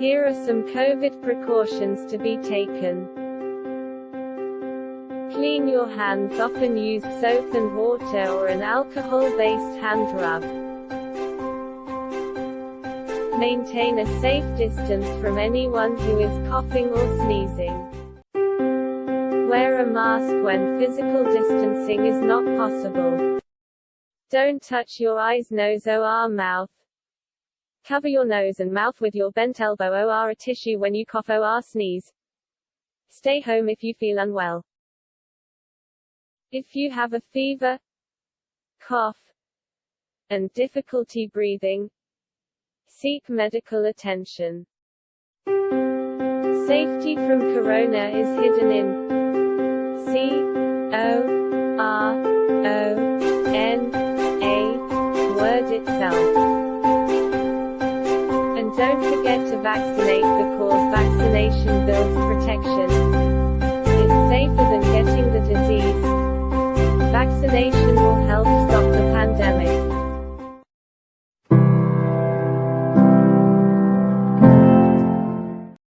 Here are some COVID precautions to be taken. Clean your hands, often use soap and water or an alcohol-based hand rub. Maintain a safe distance from anyone who is coughing or sneezing. Wear a mask when physical distancing is not possible. Don't touch your eyes, nose or mouth. Cover your nose and mouth with your bent elbow or a tissue when you cough or sneeze. Stay home if you feel unwell. If you have a fever, cough, and difficulty breathing, seek medical attention. Safety from corona is hidden in C-O-R-O-N-A, word itself. And don't forget to vaccinate, because vaccination